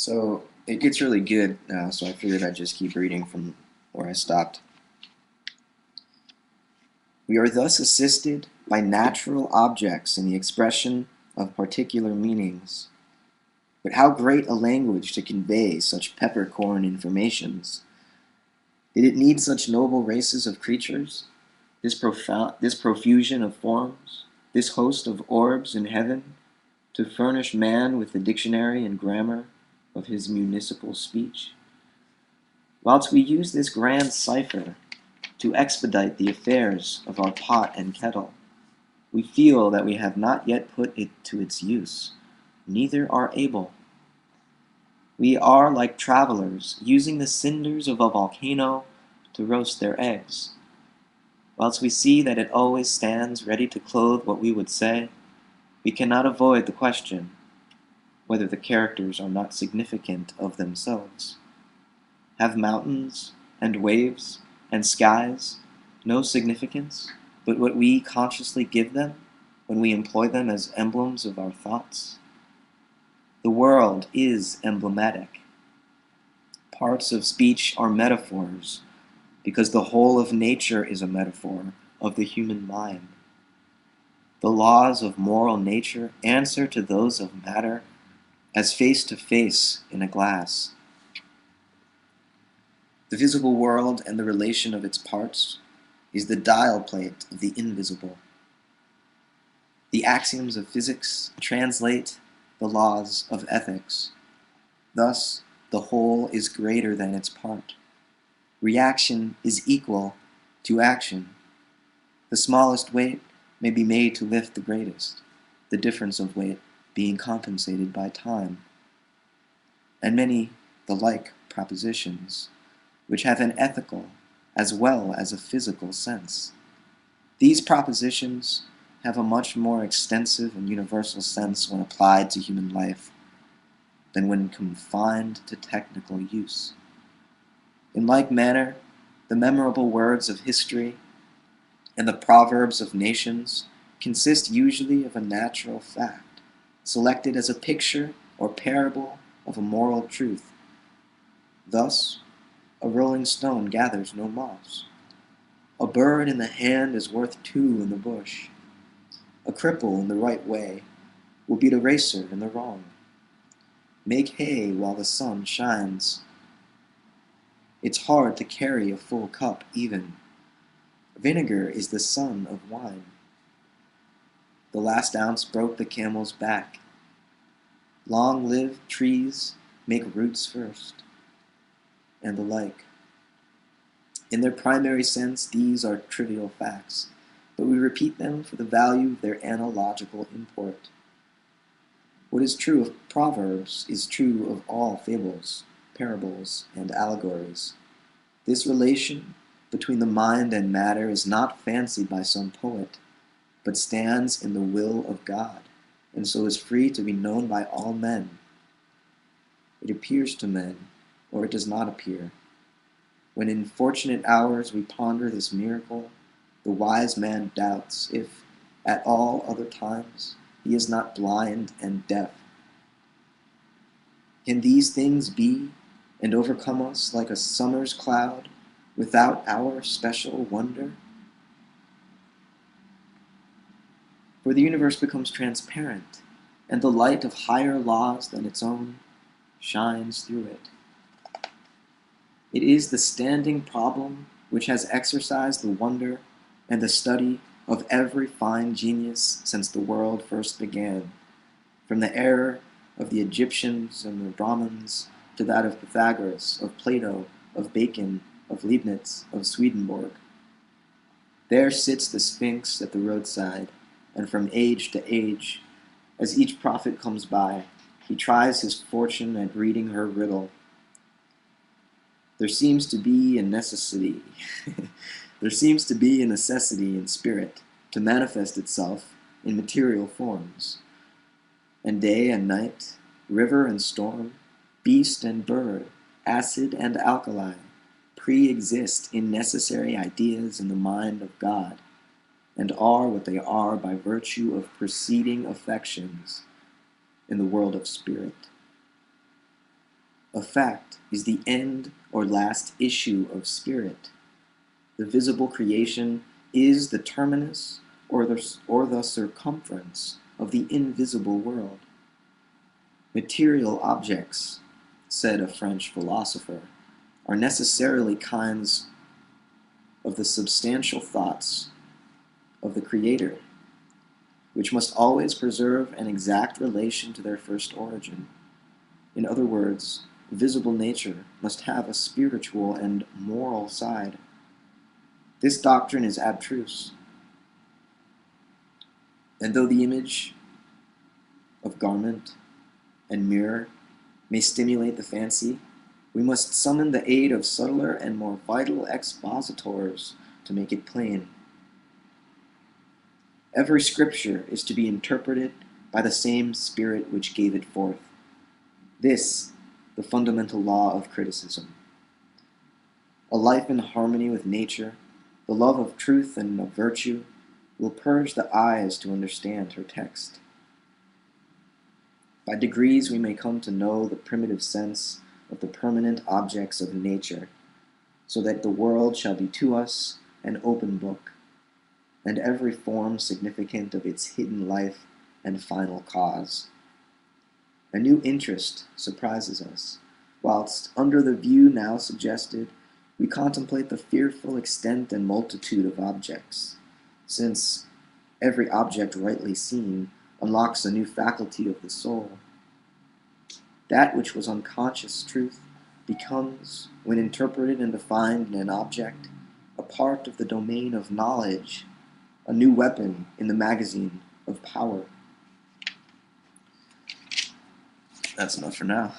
So it gets really good now, so I figured I'd just keep reading from where I stopped. We are thus assisted by natural objects in the expression of particular meanings. But how great a language to convey such peppercorn informations! Did it need such noble races of creatures? This profusion of forms? This host of orbs in heaven? To furnish man with the dictionary and grammar of his municipal speech? Whilst we use this grand cipher to expedite the affairs of our pot and kettle, we feel that we have not yet put it to its use, neither are able. We are like travelers using the cinders of a volcano to roast their eggs. Whilst we see that it always stands ready to clothe what we would say, we cannot avoid the question whether the characters are not significant of themselves. Have mountains and waves and skies no significance but what we consciously give them when we employ them as emblems of our thoughts? The world is emblematic. Parts of speech are metaphors because the whole of nature is a metaphor of the human mind. The laws of moral nature answer to those of matter as face to face in a glass. The visible world and the relation of its parts is the dial plate of the invisible. The axioms of physics translate the laws of ethics. Thus, the whole is greater than its part. Reaction is equal to action. The smallest weight may be made to lift the greatest, the difference of weight being compensated by time. And many the like propositions, which have an ethical as well as a physical sense. These propositions have a much more extensive and universal sense when applied to human life than when confined to technical use. In like manner, the memorable words of history and the proverbs of nations consist usually of a natural fact, selected as a picture or parable of a moral truth. Thus, a rolling stone gathers no moss. A bird in the hand is worth two in the bush. A cripple in the right way will beat a racer in the wrong. Make hay while the sun shines. It's hard to carry a full cup even. Vinegar is the son of wine. The last ounce broke the camel's back. Long-lived trees make roots first, and the like. In their primary sense, these are trivial facts, but we repeat them for the value of their analogical import. What is true of proverbs is true of all fables, parables, and allegories. This relation between the mind and matter is not fancied by some poet, but stands in the will of God, and so is free to be known by all men. It appears to men, or it does not appear. When in fortunate hours we ponder this miracle, the wise man doubts if, at all other times, he is not blind and deaf. Can these things be and overcome us like a summer's cloud without our special wonder? For the universe becomes transparent, and the light of higher laws than its own shines through it. It is the standing problem which has exercised the wonder and the study of every fine genius since the world first began, from the era of the Egyptians and the Brahmins to that of Pythagoras, of Plato, of Bacon, of Leibniz, of Swedenborg. There sits the Sphinx at the roadside, and from age to age, as each prophet comes by, he tries his fortune at reading her riddle. There seems to be a necessity in spirit to manifest itself in material forms. And day and night, river and storm, beast and bird, acid and alkali, pre-exist in necessary ideas in the mind of God, and are what they are by virtue of preceding affections in the world of spirit. A fact is the end or last issue of spirit. The visible creation is the terminus or the circumference of the invisible world. Material objects, said a French philosopher, are necessarily kinds of the substantial thoughts of the Creator, which must always preserve an exact relation to their first origin. In other words, visible nature must have a spiritual and moral side. This doctrine is abstruse, and though the image of garment and mirror may stimulate the fancy, we must summon the aid of subtler and more vital expositors to make it plain. Every scripture is to be interpreted by the same spirit which gave it forth. This, the fundamental law of criticism. A life in harmony with nature, the love of truth and of virtue, will purge the eyes to understand her text. By degrees we may come to know the primitive sense of the permanent objects of nature, so that the world shall be to us an open book, and every form significant of its hidden life and final cause. A new interest surprises us, whilst under the view now suggested, we contemplate the fearful extent and multitude of objects, since every object rightly seen unlocks a new faculty of the soul. That which was unconscious truth becomes, when interpreted and defined in an object, a part of the domain of knowledge, a new weapon in the magazine of power. That's enough for now.